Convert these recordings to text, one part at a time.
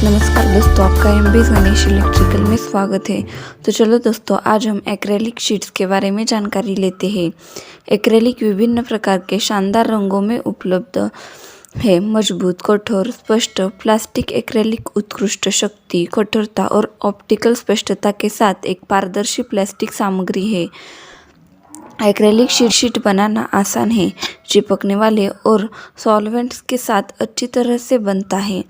नमस्कार दोस्तों, आपका एमबीएस गणेश इलेक्ट्रिकल में स्वागत है। तो चलो दोस्तों, आज हम एक्रेलिक शीट्स के बारे में जानकारी लेते हैं। एक्रेलिक विभिन्न प्रकार के शानदार रंगों में उपलब्ध है। मजबूत, कठोर, स्पष्ट प्लास्टिक एक्रेलिक उत्कृष्ट शक्ति, कठोरता और ऑप्टिकल स्पष्टता के साथ एक पारदर्शी प्लास्टिक सामग्री है। एक्रेलिक शीट बनाना आसान है, चिपकने वाले और सॉल्वेंट्स के साथ अच्छी तरह से बनता है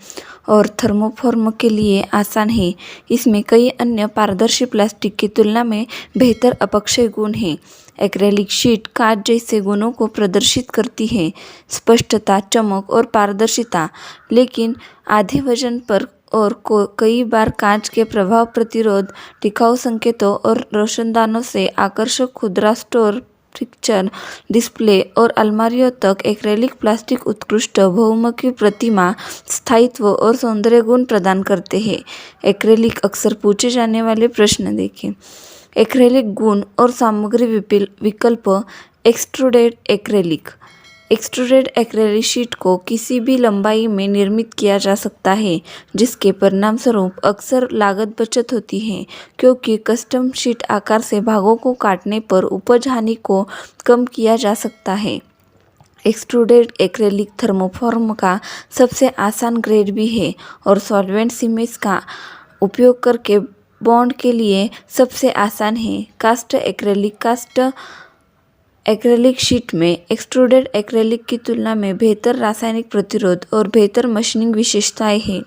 और थर्मोफॉर्म के लिए आसान है। इसमें कई अन्य पारदर्शी प्लास्टिक की तुलना में बेहतर अपक्षय गुण हैं। एक्रेलिक शीट कांच जैसे गुणों को प्रदर्शित करती है, स्पष्टता, चमक और पारदर्शिता, लेकिन आधे वजन पर और कई बार कांच के प्रभाव प्रतिरोध, टिकाऊ संकेतों और रोशनदानों से आकर्षक खुदरा स्टोर, पिक्चर डिस्प्ले और अलमारियों तक एक्रेलिक प्लास्टिक उत्कृष्ट बहुमुखी प्रतिमा, स्थायित्व और सौंदर्य गुण प्रदान करते हैं। एक्रेलिक अक्सर पूछे जाने वाले प्रश्न देखें। एक्रेलिक गुण और सामग्री विकल्प। Extruded acrylic. Extruded acrylic sheet को किसी भी लंबाई में निर्मित किया जा सकता है, जिसके परिणामस्वरूप अक्सर लागत बचत होती है, क्योंकि कस्टम शीट आकार से भागों को काटने पर उपज हानि को कम किया जा सकता है। एक्सट्रूडेड एक्रेलिक थर्मोफॉर्म का सबसे आसान ग्रेड भी है और सॉल्वेंट सीमेंट का उपयोग करके बॉन्ड के लिए सबसे आसान है। कास्ट एक्रेलिक शीट में एक्सट्रूडेड एक्रेलिक की तुलना में बेहतर रासायनिक प्रतिरोध और बेहतर मशीनिंग विशेषताएं हैं।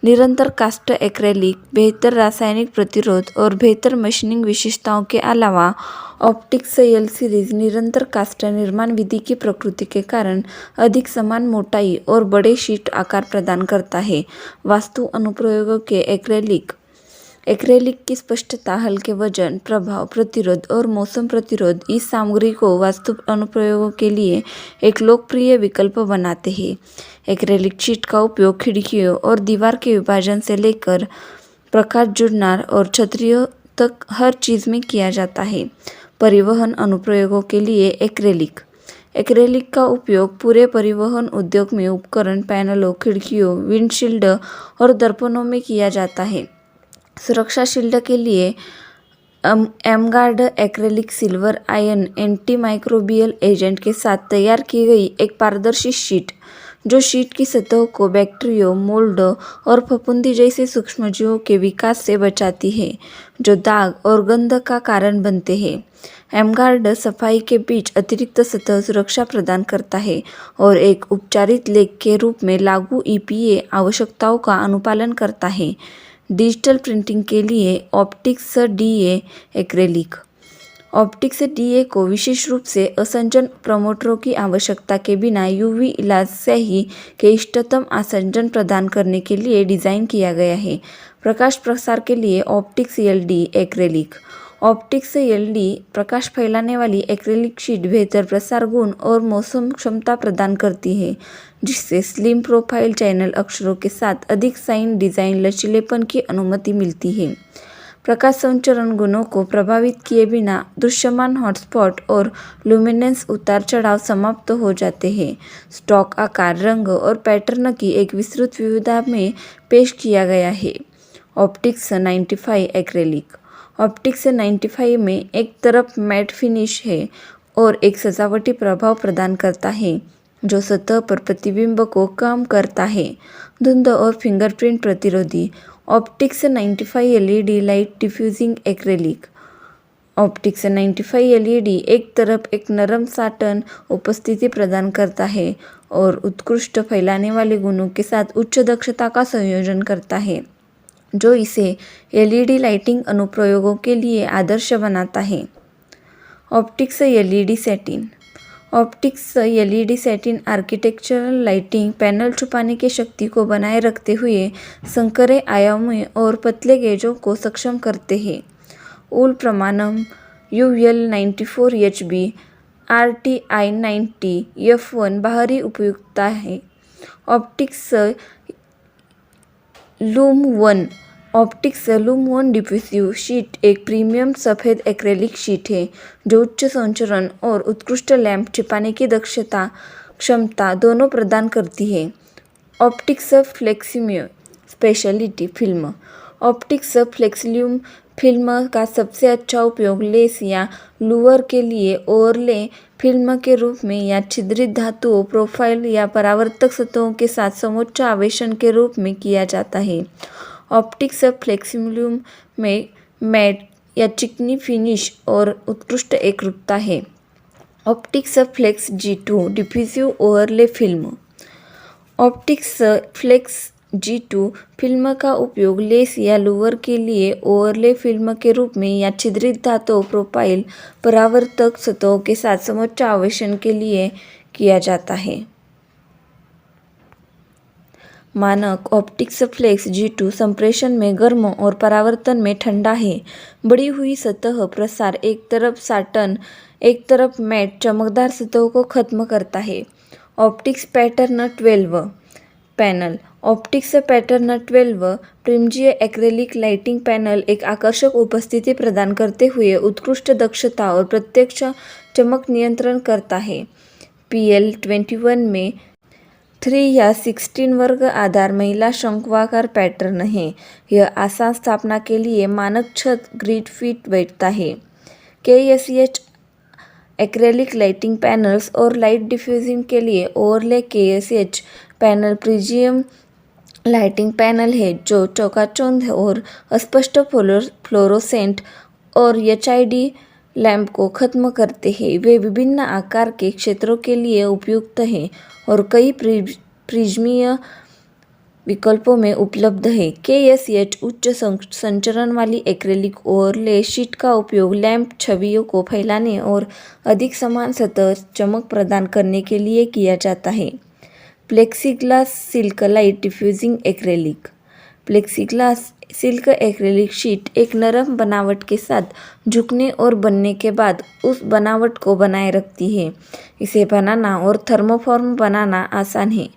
निरंतर कास्ट एक्रेलिक बेहतर रासायनिक प्रतिरोध और बेहतर मशीनिंग विशेषताओं के अलावा ऑप्टिक्स एल सीरीज निरंतर कास्ट निर्माण विधि की प्रकृति के कारण अधिक समान मोटाई और बड़े शीट आकार प्रदान करता है। वास्तु अनुप्रयोगों के एक्रेलिक की स्पष्टता, हल्के वजन, प्रभाव प्रतिरोध और मौसम प्रतिरोध इस सामग्री को वास्तु अनुप्रयोगों के लिए एक लोकप्रिय विकल्प बनाते हैं। एक्रेलिक शीट का उपयोग खिड़कियों और दीवार के विभाजन से लेकर प्रकाश जुड़ना और छतरियों तक हर चीज़ में किया जाता है। परिवहन अनुप्रयोगों के लिए एक्रेलिक का उपयोग पूरे परिवहन उद्योग में उपकरण, पैनलों, खिड़कियों, विंडशील्ड और दर्पणों में किया जाता है। सुरक्षा शील्ड के लिए एमगार्ड acrylic silver ion anti microbial agent के साथ तैयार की गई एक पारदर्शी शीट, जो शीट की सतह को बैक्टीरिया, मोल्ड और फफूंदी जैसे सूक्ष्मजीवों के विकास से बचाती है, जो दाग और गंध का कारण बनते हैं। एमगार्ड सफाई के बीच अतिरिक्त सतह सुरक्षा प्रदान करता है और एक उपचारित लेख के रूप में लागू ईपीए आवश्यकताओं का अनुपालन करता है। डिजिटल प्रिंटिंग के लिए optics DA acrylic. Optics DA को विशेष रूप से असंजन प्रमोटरों की आवश्यकता के बिना यूवी इलाज स्याही के इष्टतम आसंजन प्रदान करने के लिए डिज़ाइन किया गया है। प्रकाश प्रसार के लिए Optix LD acrylic. Optix LD प्रकाश फैलाने वाली एक्रेलिक शीट बेहतर प्रसार गुण और मौसम क्षमता प्रदान करती है, जिससे स्लिम प्रोफाइल चैनल अक्षरों के साथ अधिक साइन डिज़ाइन लचीलेपन की अनुमति मिलती है। प्रकाश संचरण गुणों को प्रभावित किए बिना दृश्यमान हॉटस्पॉट और लुमिनेंस उतार चढ़ाव समाप्त हो जाते हैं। स्टॉक आकार, रंग और पैटर्न की एक विस्तृत विविधता में पेश किया गया है। Optics 95 acrylic. ऑप्टिक्स 95 में एक तरफ मैट फिनिश है और एक सजावटी प्रभाव प्रदान करता है, जो सतह पर प्रतिबिंब को कम करता है। धुंध और फिंगरप्रिंट प्रतिरोधी। Optics 95 LED light diffusing acrylic. Optics 95 LED एक तरफ एक नरम साटन उपस्थिति प्रदान करता है और उत्कृष्ट फैलाने वाले गुणों के साथ उच्च दक्षता का संयोजन करता है, जो इसे एलईडी लाइटिंग अनुप्रयोगों के लिए आदर्श बनाता है। Optics LED satin. Optics LED satin architectural lighting panel छुपाने की शक्ति को बनाए रखते हुए संकरे आयामों और पतले गेजों को सक्षम करते हैं। ऊल प्रमाणम UL 94 HB RTI 90 F1 बाहरी उपयुक्तता है। ऑप्टिक्स लूम 1 डिफ्यूसिव शीट एक प्रीमियम सफ़ेद एक्रेलिक शीट है, जो उच्च संचरण और उत्कृष्ट लैंप छिपाने की क्षमता दोनों प्रदान करती है। Optix specialty film. Optix Flexilume film का सबसे अच्छा उपयोग लेस या लूवर के लिए ओवरले फिल्म के रूप में या छिद्रित धातुओं प्रोफाइल या परावर्तक सतहों के साथ समोच्च आवेशन के रूप में किया जाता है। ऑप्टिक्स फ्लेक्सिल्यूम में मैट या चिकनी फिनिश और उत्कृष्ट एकरूपता है। Optics flex G2 diffusive overlay film. Optics flex G2 film का उपयोग लेस या लूवर के लिए ओवरले फिल्म के रूप में या छिद्रित धातु प्रोफाइल परावर्तक सतहों के साथ समोच्च आवेशन के लिए किया जाता है। मानक ऑप्टिक्स फ्लेक्स G2 संप्रेषण में गर्म और परावर्तन में ठंडा है। बढ़ी हुई सतह प्रसार एक तरफ साटन एक तरफ मैट चमकदार सतहों को खत्म करता है। Optix pattern 12 panel. Optix pattern 12 प्रिज्मीय एक्रेलिक लाइटिंग पैनल एक आकर्षक उपस्थिति प्रदान करते हुए उत्कृष्ट दक्षता और प्रत्यक्ष चमक नियंत्रण करता है। PL21 में 3 या 16 वर्ग आधार महिला शंक्वाकार पैटर्न है। यह आसान स्थापना के लिए मानक छत ग्रिड फिट बैठता है। KSH एक्रेलिक लाइटिंग पैनल्स और लाइट डिफ्यूजिंग के लिए overlay KSH panel premium lighting panel है जो चौकाचौंध और अस्पष्ट फ्लोरोसेंट और HID लैंप को खत्म करते हैं। वे विभिन्न आकार के क्षेत्रों के लिए उपयुक्त हैं और कई प्रिज्मीय विकल्पों में उपलब्ध है। KSH उच्च संचरण वाली एक्रेलिक ओवरले शीट का उपयोग लैंप छवियों को फैलाने और अधिक समान सतह चमक प्रदान करने के लिए किया जाता है। Plexiglas silk light diffusing acrylic. Plexiglas silk acrylic sheet एक नरम बनावट के साथ झुकने और बनने के बाद उस बनावट को बनाए रखती है। इसे बनाना और थर्मोफॉर्म बनाना आसान है।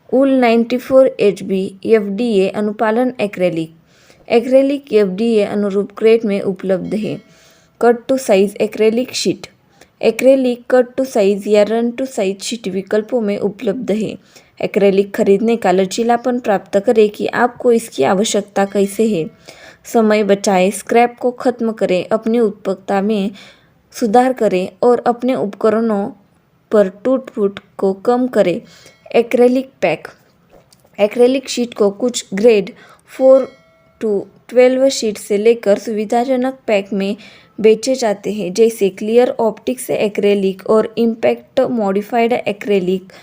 UL 94 HB FDA अनुपालन एक्रेलिक। एक्रेलिक FDA अनुरूप ग्रेड में उपलब्ध है। Cut to size acrylic sheet. Acrylic cut to size या रन टू साइज शीट विकल्पों में उपलब्ध है। एक्रेलिक खरीदने का लचीलापन प्राप्त करें कि आपको इसकी आवश्यकता कैसे है। समय बचाएं, स्क्रैप को खत्म करें, अपनी उत्पादकता में सुधार करें और अपने उपकरणों पर टूट-फूट को कम करें। Acrylic pack. एक्रेलिक शीट को कुछ ग्रेड 4 to 12 शीट से लेकर सुविधाजनक पैक में बेचे जाते हैं जैसे क्लियर ऑप्टिक्स एक्रेलिक और impact modified acrylic,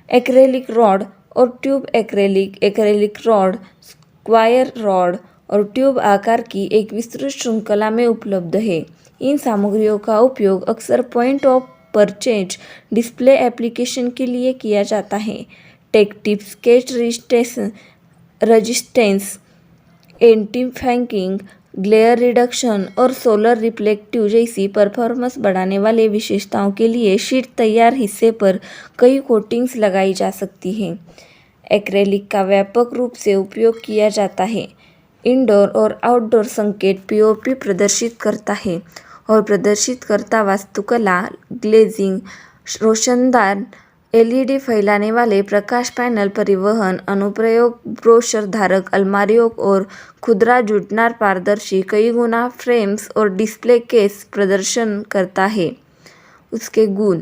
acrylic rod और tube acrylic, acrylic rod, square rod और ट्यूब आकार की एक विस्तृत श्रृंखला में उपलब्ध है। इन सामग्रियों का उपयोग अक्सर point of purchase display application के लिए किया जाता है। Tech tips scratch resistance, anti फैंकिंग, ग्लेयर रिडक्शन और सोलर रिफ्लेक्टिव जैसी परफॉर्मेंस बढ़ाने वाले विशेषताओं के लिए शीट तैयार हिस्से पर कई कोटिंग्स लगाई जा सकती हैं। एक्रेलिक का व्यापक रूप से उपयोग किया जाता है। इंडोर और आउटडोर संकेत POP प्रदर्शित करता है और प्रदर्शित करता वास्तुकला, ग्लेजिंग, रोशनदार LED फैलाने वाले प्रकाश पैनल, परिवहन अनुप्रयोग, ब्रोशर धारक अलमारियों और खुदरा जुड़नार पारदर्शी कई गुना फ्रेम्स और डिस्प्ले केस प्रदर्शन करता है। उसके गुण: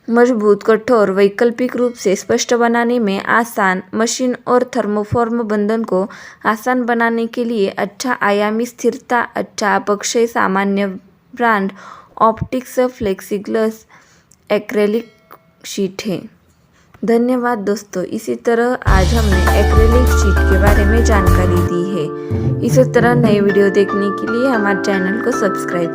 मजबूत, कठोर, वैकल्पिक रूप से स्पष्ट बनाने में आसान, मशीन और थर्मोफॉर्म बंधन को आसान बनाने के लिए अच्छा, आयामी स्थिरता, अच्छा अपक्षय, सामान्य ब्रांड ऑप्टिक्स फ्लेक्सीग्लास एक्रेलिक शीट है। धन्यवाद दोस्तों। इसी तरह आज हमने एक्रेलिक शीट के बारे में जानकारी दी है। इसी तरह नए वीडियो देखने के लिए हमारे चैनल को सब्सक्राइब